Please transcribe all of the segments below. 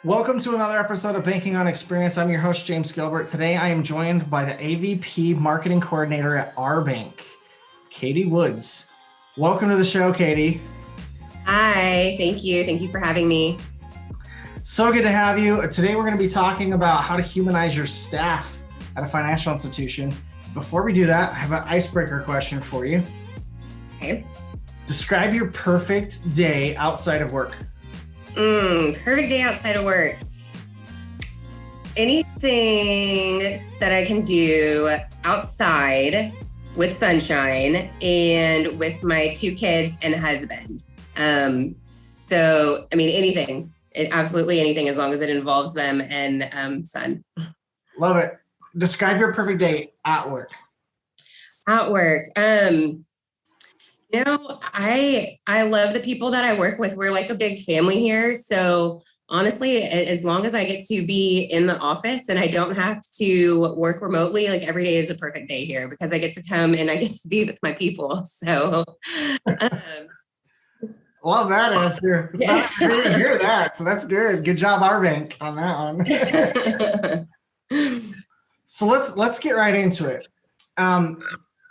Welcome to another episode of Banking on Experience. I'm your host, James Gilbert. Today, I am joined by the AVP Marketing Coordinator at our bank, Katie Woods. Welcome to the show, Katie. Hi, thank you. Thank you for having me. So good to have you. Today, we're going to be talking about how to humanize your staff at a financial institution. Before we do that, I have an icebreaker question for you. Okay. Describe your perfect day outside of work. Perfect day outside of work. Anything that I can do outside with sunshine and with my 2 kids and husband. Anything, absolutely anything, as long as it involves them and sun. Love it. Describe your perfect day at work. At work. I love the people that I work with. We're like a big family here. So honestly, as long as I get to be in the office and I don't have to work remotely, like every day is a perfect day here because I get to come and I get to be with my people. So love that answer. It's not great to hear that. So that's good. Good job, our bank, on that one. So let's get right into it.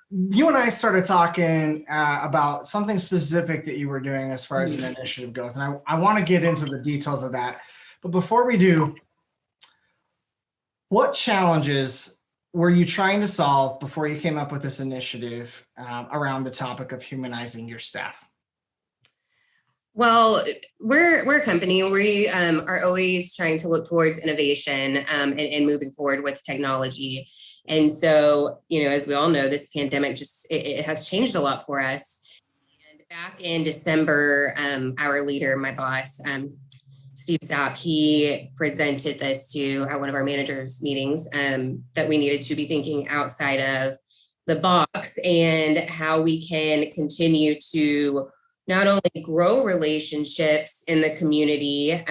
You and I started talking about something specific that you were doing as far as an initiative goes. And I want to get into the details of that. But before we do, what challenges were you trying to solve before you came up with this initiative around the topic of humanizing your staff? Well, we're a company. We are always trying to look towards innovation and moving forward with technology. And so, as we all know, this pandemic it has changed a lot for us. And back in December, our leader, my boss, Steve Zapp, he presented this to one of our managers' meetings that we needed to be thinking outside of the box and how we can continue to not only grow relationships in the community,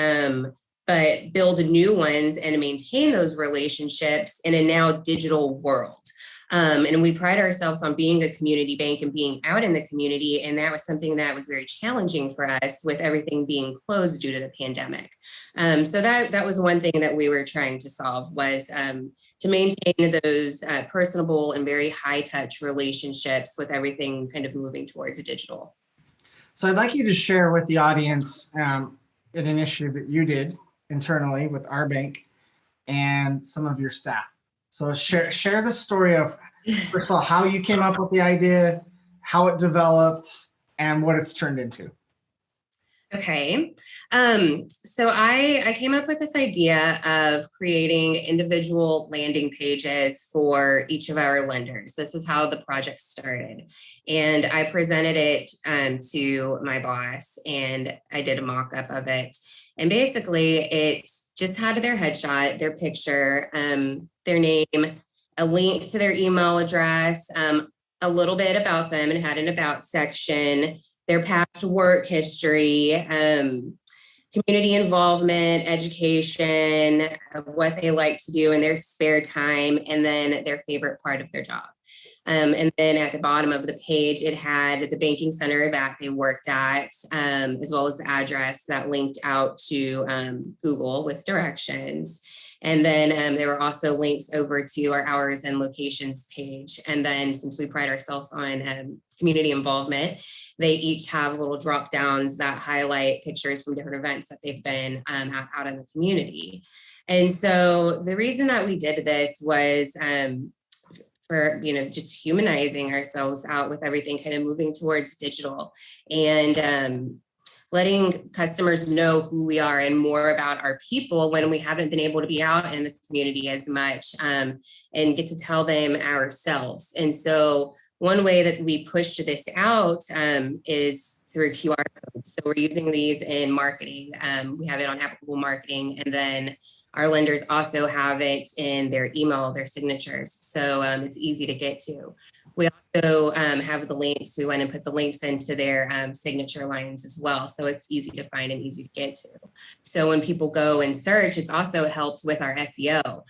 but build new ones and maintain those relationships in a now digital world. And we pride ourselves on being a community bank and being out in the community. And that was something that was very challenging for us with everything being closed due to the pandemic. So that was one thing that we were trying to solve was to maintain those personable and very high touch relationships with everything kind of moving towards digital. So I'd like you to share with the audience an initiative that you did internally with our bank and some of your staff. So share the story of, first of all, how you came up with the idea, how it developed, and what it's turned into. Okay. So I came up with this idea of creating individual landing pages for each of our lenders. This is how the project started. And I presented it to my boss and I did a mock-up of it. And basically it just had their headshot, their picture, their name, a link to their email address, a little bit about them, and had an about section, their past work history, community involvement, education, what they like to do in their spare time, and then their favorite part of their job. And then at the bottom of the page, it had the banking center that they worked at, as well as the address that linked out to Google with directions. And then there were also links over to our hours and locations page. And then since we pride ourselves on community involvement, they each have little drop downs that highlight pictures from different events that they've been out in the community. And so the reason that we did this was for, just humanizing ourselves out with everything kind of moving towards digital and letting customers know who we are and more about our people when we haven't been able to be out in the community as much and get to tell them ourselves. And so one way that we pushed this out is through QR codes. So we're using these in marketing. We have it on Apple Marketing, and then our lenders also have it in their email, their signatures. So it's easy to get to. We also have the links. We went and put the links into their signature lines as well. So it's easy to find and easy to get to. So when people go and search, it's also helped with our SEO.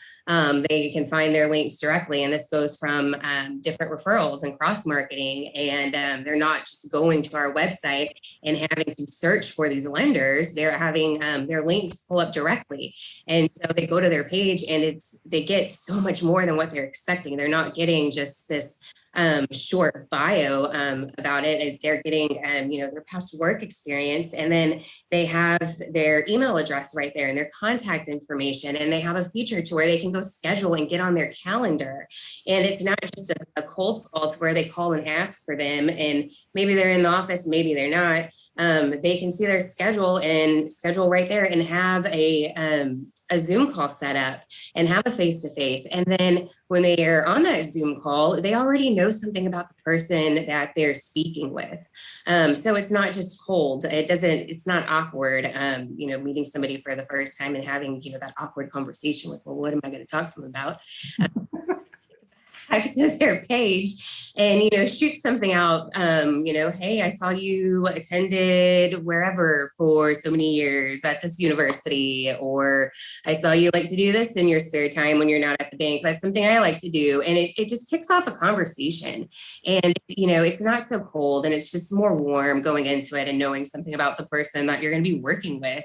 They can find their links directly. And this goes from different referrals and cross marketing. And they're not just going to our website and having to search for these lenders. They're having their links pull up directly. And so they go to their page and they get so much more than what they're expecting. They're not getting just this short bio about it. They're getting, their past work experience, and then they have their email address right there and their contact information, and they have a feature to where they can go schedule and get on their calendar. And it's not just a cold call to where they call and ask for them, and maybe they're in the office, maybe they're not. They can see their schedule and schedule right there and have a Zoom call set up and have a face-to-face. And then when they are on that Zoom call, they already know something about the person that they're speaking with. So it's not just cold. It's not awkward, meeting somebody for the first time and having, that awkward conversation with, well, what am I going to talk to them about? Back to their page and, shoot something out, hey, I saw you attended wherever for so many years at this university, or I saw you like to do this in your spare time when you're not at the bank. That's something I like to do. And it just kicks off a conversation, and, it's not so cold, and it's just more warm going into it and knowing something about the person that you're going to be working with.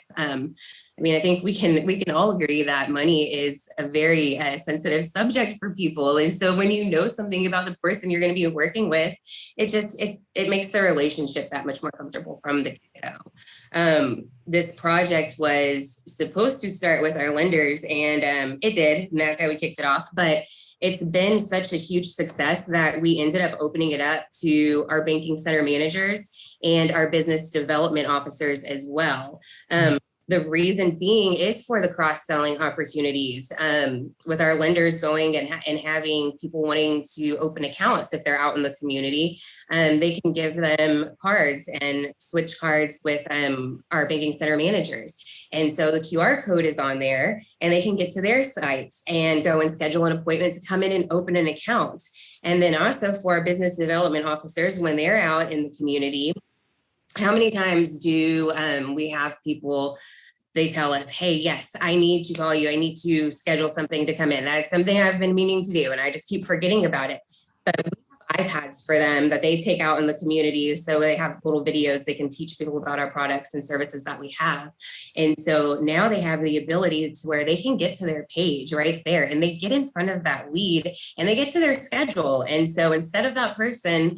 I think we can all agree that money is a very sensitive subject for people. And so when you know something about the person you're going to be working with, it makes the relationship that much more comfortable from the get-go. This project was supposed to start with our lenders, and it did, and that's how we kicked it off. But it's been such a huge success that we ended up opening it up to our banking center managers and our business development officers as well. The reason being is for the cross-selling opportunities, with our lenders going and having people wanting to open accounts if they're out in the community. They can give them cards and switch cards with our banking center managers. And so the QR code is on there, and they can get to their sites and go and schedule an appointment to come in and open an account. And then also for our business development officers, when they're out in the community, how many times do we have people, they tell us, hey, yes, I need to call you. I need to schedule something to come in. That's something I've been meaning to do, and I just keep forgetting about it. But we have iPads for them that they take out in the community. So they have little videos they can teach people about our products and services that we have. And so now they have the ability to where they can get to their page right there, and they get in front of that lead and they get to their schedule. And so instead of that person,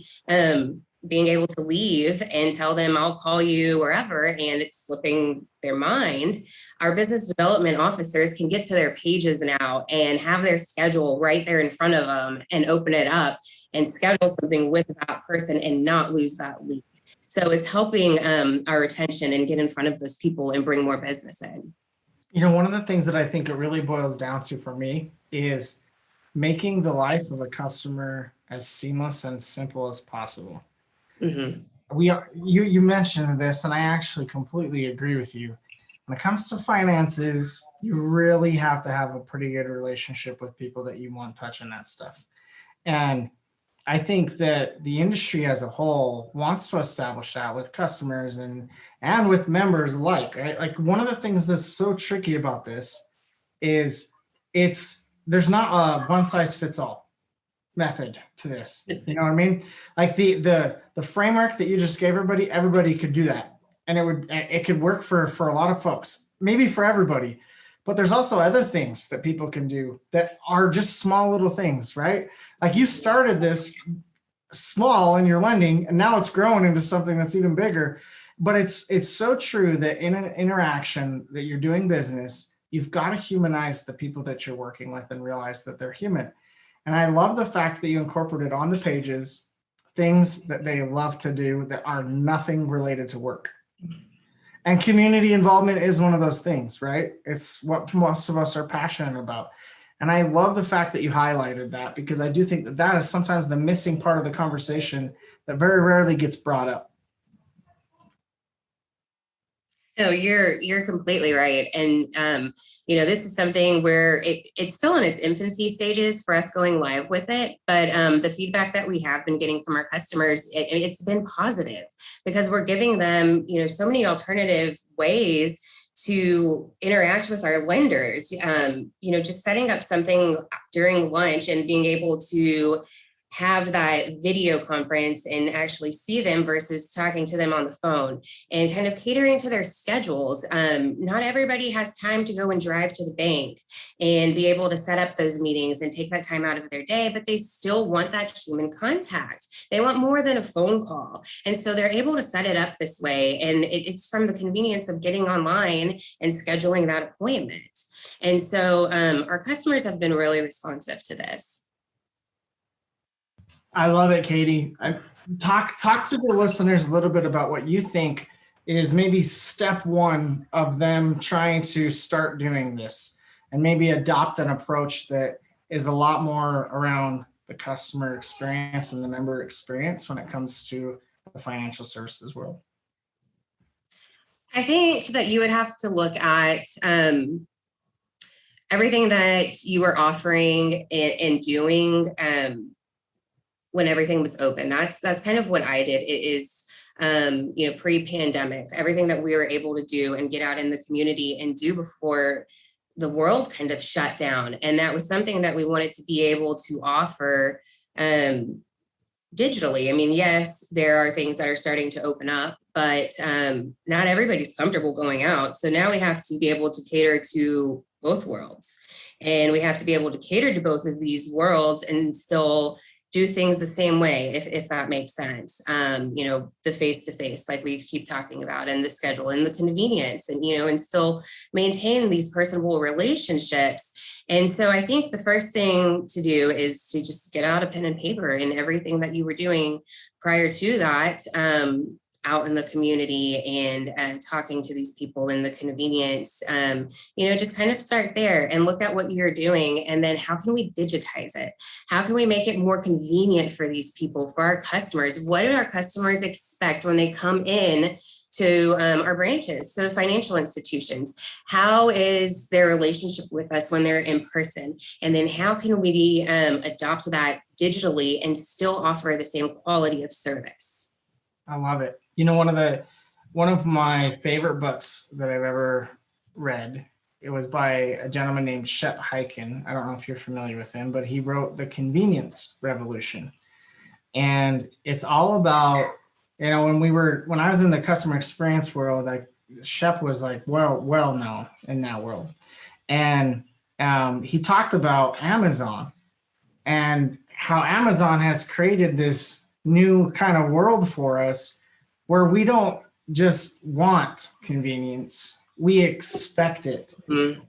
being able to leave and tell them I'll call you wherever, and it's slipping their mind, our business development officers can get to their pages now and have their schedule right there in front of them and open it up and schedule something with that person and not lose that lead. So it's helping our retention and get in front of those people and bring more business in. One of the things that I think it really boils down to for me is making the life of a customer as seamless and simple as possible. Mm-hmm. You mentioned this, and I actually completely agree with you. When it comes to finances, you really have to have a pretty good relationship with people that you want touching that stuff. And I think that the industry as a whole wants to establish that with customers and with members alike. Right? Like, one of the things that's so tricky about this is there's not a one size fits all method to this. You know what I mean? Like the framework that you just gave everybody could do that. And it could work for a lot of folks, maybe for everybody. But there's also other things that people can do that are just small little things, right? Like, you started this small in your lending, and now it's growing into something that's even bigger. But it's so true that in an interaction that you're doing business, you've got to humanize the people that you're working with and realize that they're human. And I love the fact that you incorporated on the pages things that they love to do that are nothing related to work. And community involvement is one of those things, right? It's what most of us are passionate about. And I love the fact that you highlighted that, because I do think that is sometimes the missing part of the conversation that very rarely gets brought up. No, you're completely right. And this is something where it's still in its infancy stages for us going live with it. But the feedback that we have been getting from our customers, it's been positive because we're giving them, so many alternative ways to interact with our lenders. Just setting up something during lunch and being able to have that video conference and actually see them versus talking to them on the phone and kind of catering to their schedules. Not everybody has time to go and drive to the bank and be able to set up those meetings and take that time out of their day, but they still want that human contact. They want more than a phone call. And so they're able to set it up this way. And it's from the convenience of getting online and scheduling that appointment. And so our customers have been really responsive to this. I love it, Katie. Talk to the listeners a little bit about what you think is maybe step one of them trying to start doing this and maybe adopt an approach that is a lot more around the customer experience and the member experience when it comes to the financial services world. I think that you would have to look at everything that you were offering and doing when everything was open. That's kind of what I did. It is, pre-pandemic, everything that we were able to do and get out in the community and do before the world kind of shut down. And that was something that we wanted to be able to offer digitally. I mean, yes, there are things that are starting to open up, but not everybody's comfortable going out. So now we have to be able to cater to both worlds. And we have to be able to cater to both of these worlds and still do things the same way, if that makes sense. The face-to-face, like we keep talking about, and the schedule and the convenience, and, and still maintain these personable relationships. And so I think the first thing to do is to just get out a pen and paper and everything that you were doing prior to that, out in the community and talking to these people in the convenience, just kind of start there and look at what you're doing. And then how can we digitize it? How can we make it more convenient for these people, for our customers? What do our customers expect when they come in to our branches, so financial institutions? How is their relationship with us when they're in person? And then how can we adopt that digitally and still offer the same quality of service? I love it. One of my favorite books that I've ever read, it was by a gentleman named Shep Hyken. I don't know if you're familiar with him, but he wrote The Convenience Revolution. And it's all about, when I was in the customer experience world, Shep was like, well known in that world. And he talked about Amazon and how Amazon has created this new kind of world for us where we don't just want convenience, we expect it. Mm-hmm.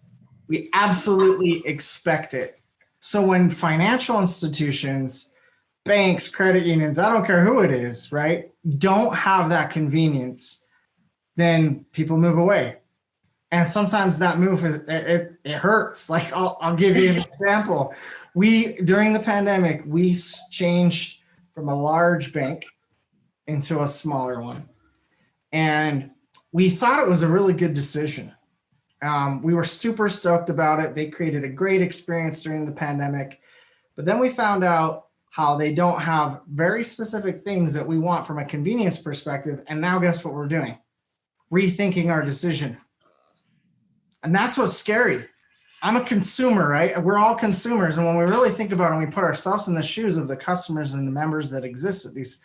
We absolutely expect it. So when financial institutions, banks, credit unions, I don't care who it is, right, don't have that convenience, then people move away. And sometimes that move it hurts. Like I'll give you an example. During the pandemic, we changed from a large bank into a smaller one. And we thought it was a really good decision. We were super stoked about it. They created a great experience during the pandemic. But then we found out how they don't have very specific things that we want from a convenience perspective. And now guess what we're doing? Rethinking our decision. And that's what's scary. I'm a consumer, right? We're all consumers. And when we really think about it, and we put ourselves in the shoes of the customers and the members that exist at these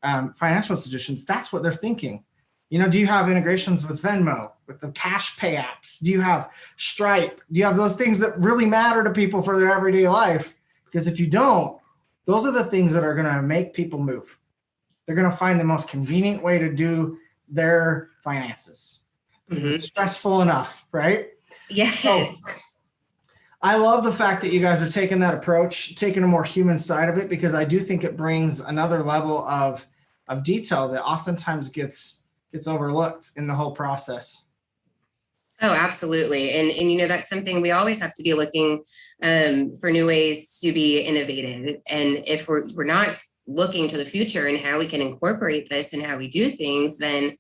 financial institutions, that's what they're thinking. Do you have integrations with Venmo, with the cash pay apps? Do you have Stripe? Do you have those things that really matter to people for their everyday life? Because if you don't, those are the things that are going to make people move. They're going to find the most convenient way to do their finances. Mm-hmm. It's stressful enough, right? Yes. So, I love the fact that you guys are taking that approach, taking a more human side of it, because I do think it brings another level of detail that oftentimes gets overlooked in the whole process. Oh, absolutely. And that's something we always have to be looking for new ways to be innovative. And if we're not looking to the future and how we can incorporate this and how we do things, then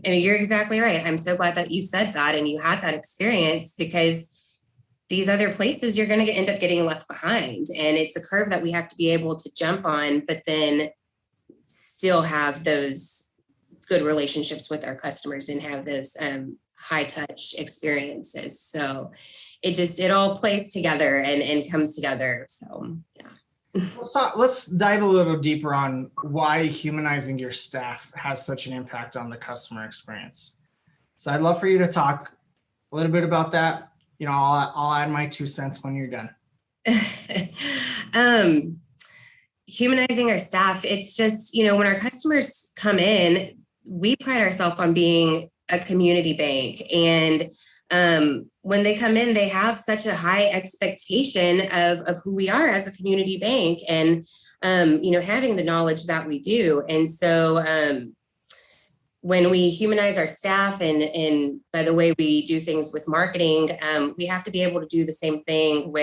I mean, you're exactly right. I'm so glad that you said that and you had that experience, because these other places you're going to end up getting left behind. And it's a curve that we have to be able to jump on, but then still have those good relationships with our customers and have those high touch experiences. So it all plays together and comes together. So yeah. Let's dive a little deeper on why humanizing your staff has such an impact on the customer experience. So I'd love for you to talk a little bit about that. You know, I'll add my 2 cents when you're done. Humanizing our staff. It's just, you know, when our customers come in, we pride ourselves on being a community bank. And when they come in, they have such a high expectation of who we are as a community bank, and, you know, having the knowledge that we do. And so when we humanize our staff, and by the way we do things with marketing, we have to be able to do the same thing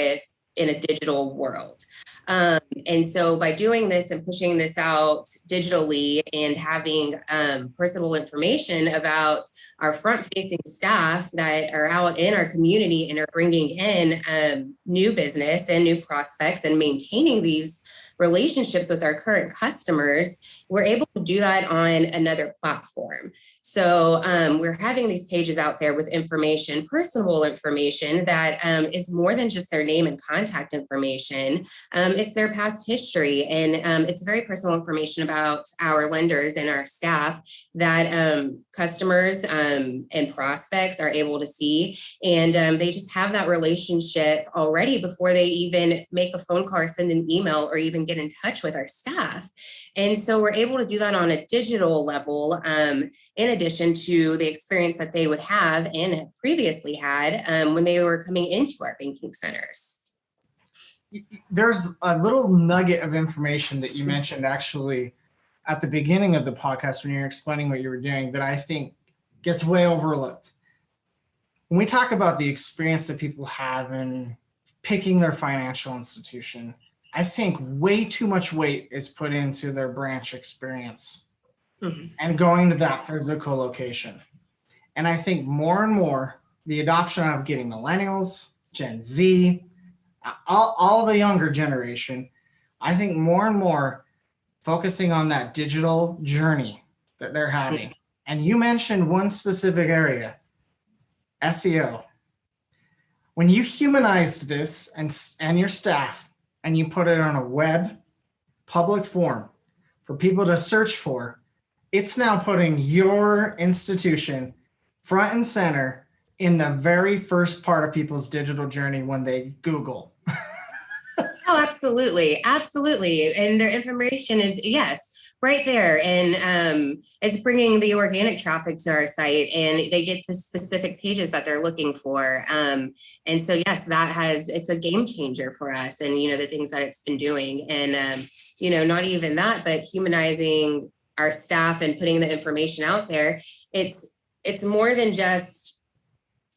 in a digital world. And so by doing this and pushing this out digitally and having personal information about our front-facing staff that are out in our community and are bringing in new business and new prospects and maintaining these relationships with our current customers, we're able to do that on another platform. So we're having these pages out there with information, personal information that is more than just their name and contact information. It's their past history, and it's very personal information about our lenders and our staff that customers and prospects are able to see. And they just have that relationship already before they even make a phone call or send an email or even get in touch with our staff. And so we're able to do that on a digital level, in addition to the experience that they would have and have previously had when they were coming into our banking centers. There's a little nugget of information that you mentioned actually at the beginning of the podcast when you're explaining what you were doing that I think gets way overlooked. When we talk about the experience that people have in picking their financial institution, I think way too much weight is put into their branch experience and going to that physical location. And I think more and more the adoption of getting millennials, Gen Z, all the younger generation, I think more and more focusing on that digital journey that they're having. And you mentioned one specific area, SEO. When you humanized this and your staff, and you put it on a web public forum for people to search for, it's now putting your institution front and center in the very first part of people's digital journey when they Google. Oh, absolutely. Absolutely. And their information is, yes, right there. And it's bringing the organic traffic to our site, and they get the specific pages that they're looking for. And so, yes, it's a game changer for us, and, you know, the things that it's been doing. And, you know, not even that, but humanizing our staff and putting the information out there. It's more than just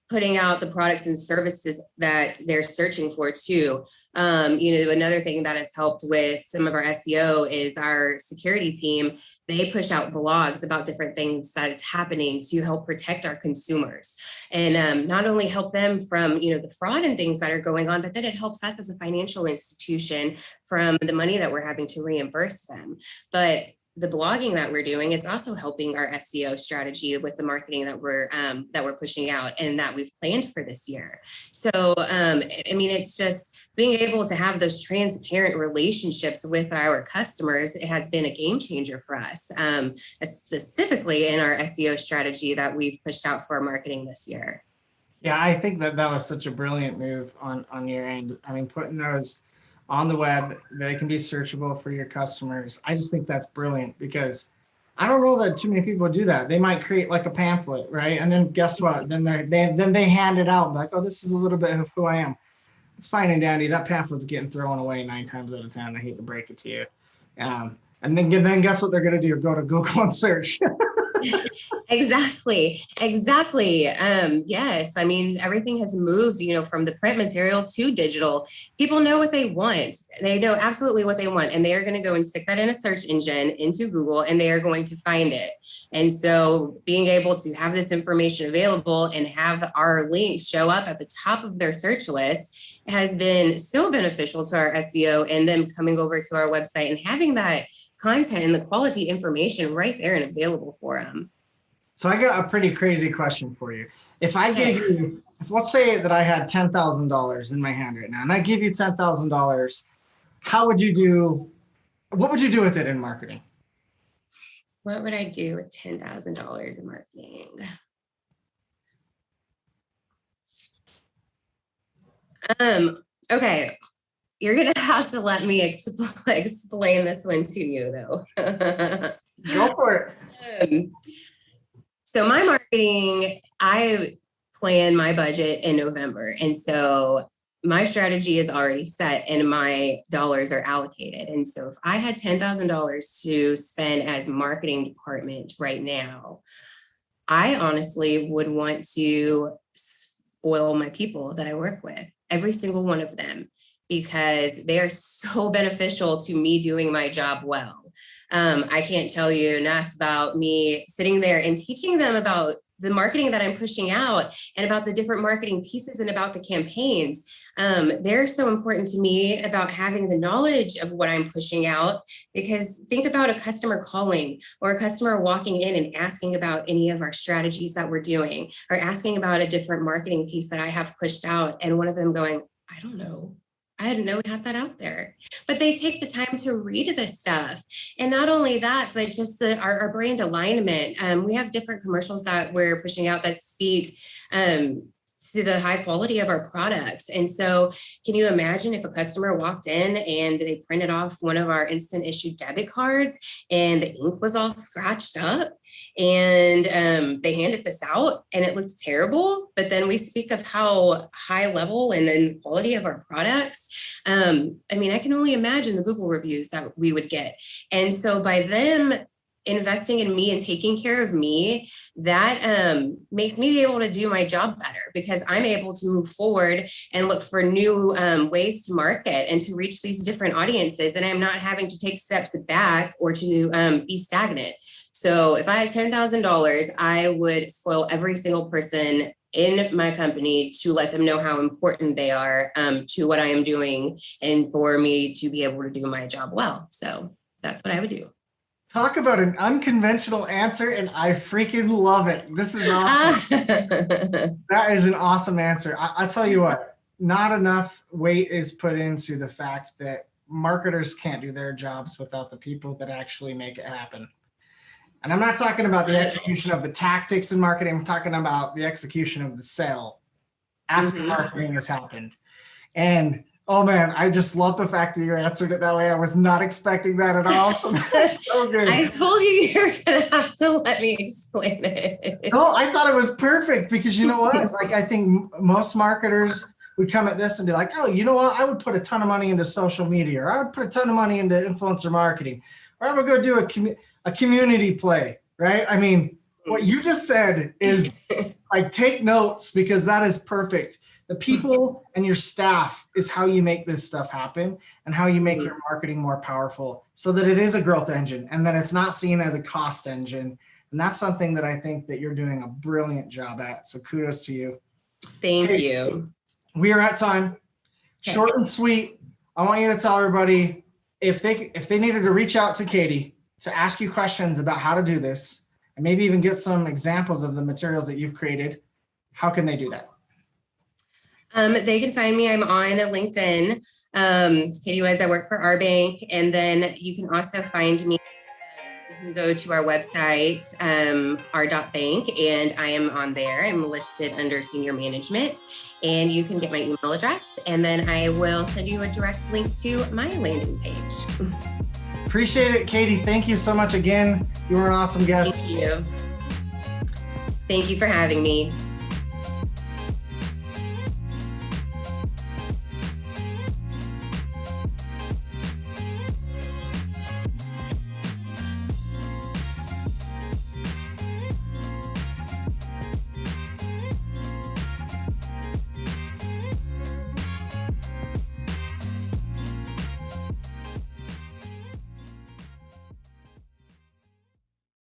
putting out the products and services that they're searching for too. You know, another thing that has helped with some of our SEO is our security team. They push out blogs about different things that's happening to help protect our consumers, and not only help them from, you know, the fraud and things that are going on, but then it helps us as a financial institution from the money that we're having to reimburse them. But the blogging that we're doing is also helping our SEO strategy with the marketing that we're pushing out and that we've planned for this year. So, I mean, it's just being able to have those transparent relationships with our customers. It has been a game changer for us, specifically in our SEO strategy that we've pushed out for marketing this year. Yeah, I think that was such a brilliant move on your end. I mean, putting those on the web, they can be searchable for your customers. I just think that's brilliant, because I don't know that too many people do that. They might create like a pamphlet, right? And then guess what? Then they hand it out like, oh, this is a little bit of who I am. It's fine and dandy. That pamphlet's getting thrown away 9 times out of 10. I hate to break it to you. And then guess what they're going to do? Go to Google and search. Exactly. Yes. I mean, everything has moved, from the print material to digital. People know what they want. They know absolutely what they want. And they are going to go and stick that in a search engine into Google, and they are going to find it. And so being able to have this information available and have our links show up at the top of their search list has been so beneficial to our SEO, and them coming over to our website and having that content and the quality information right there and available for them. So I got a pretty crazy question for you. If I gave you, let's say that I had $10,000 in my hand right now, and I give you $10,000, what would you do with it in marketing? What would I do with $10,000 in marketing? Okay. You're going to have to let me explain this one to you, though. Go for it. So my marketing, I plan my budget in November. And so my strategy is already set and my dollars are allocated. And so if I had $10,000 to spend as marketing department right now, I honestly would want to spoil my people that I work with, every single one of them, because they are so beneficial to me doing my job well. I can't tell you enough about me sitting there and teaching them about the marketing that I'm pushing out and about the different marketing pieces and about the campaigns. They're so important to me about having the knowledge of what I'm pushing out, because think about a customer calling or a customer walking in and asking about any of our strategies that we're doing, or asking about a different marketing piece that I have pushed out, and one of them going, I don't know. I didn't know we had that out there. But they take the time to read this stuff. And not only that, but just our brand alignment. We have different commercials that we're pushing out that speak to the high quality of our products. And so can you imagine if a customer walked in and they printed off one of our instant issue debit cards and the ink was all scratched up, and they handed this out and it looked terrible, but then we speak of how high level and then the quality of our products. I mean, I can only imagine the Google reviews that we would get. And so by them investing in me and taking care of me, that makes me be able to do my job better, because I'm able to move forward and look for new ways to market and to reach these different audiences. And I'm not having to take steps back or to be stagnant. So if I had $10,000, I would spoil every single person in my company to let them know how important they are to what I am doing, and for me to be able to do my job well. So that's what I would do. Talk about an unconventional answer, and I freaking love it. This is awesome. That is an awesome answer. I'll tell you what, not enough weight is put into the fact that marketers can't do their jobs without the people that actually make it happen. And I'm not talking about the execution of the tactics in marketing. I'm talking about the execution of the sale after marketing has happened. And oh man, I just love the fact that you answered it that way. I was not expecting that at all. So that's so good. I told you you're going to have to let me explain it. No, I thought it was perfect, because you know what? Like, I think most marketers would come at this and be like, oh, you know what? I would put a ton of money into social media, or I would put a ton of money into influencer marketing, or I would go do a community play, right? I mean, what you just said is like, take notes, because that is perfect. The people and your staff is how you make this stuff happen, and how you make your marketing more powerful, so that it is a growth engine and that it's not seen as a cost engine. And that's something that I think that you're doing a brilliant job at. So kudos to you. Thank you. We are at time. Short and sweet. I want you to tell everybody, if they needed to reach out to Katie to ask you questions about how to do this, and maybe even get some examples of the materials that you've created, how can they do that? They can find me. I'm on LinkedIn. Katie Woods. I work for our bank. And then you can also find me. You can go to our website, r.bank, and I am on there. I'm listed under senior management, and you can get my email address, and then I will send you a direct link to my landing page. Appreciate it, Katie. Thank you so much again. You were an awesome guest. Thank you. Thank you for having me.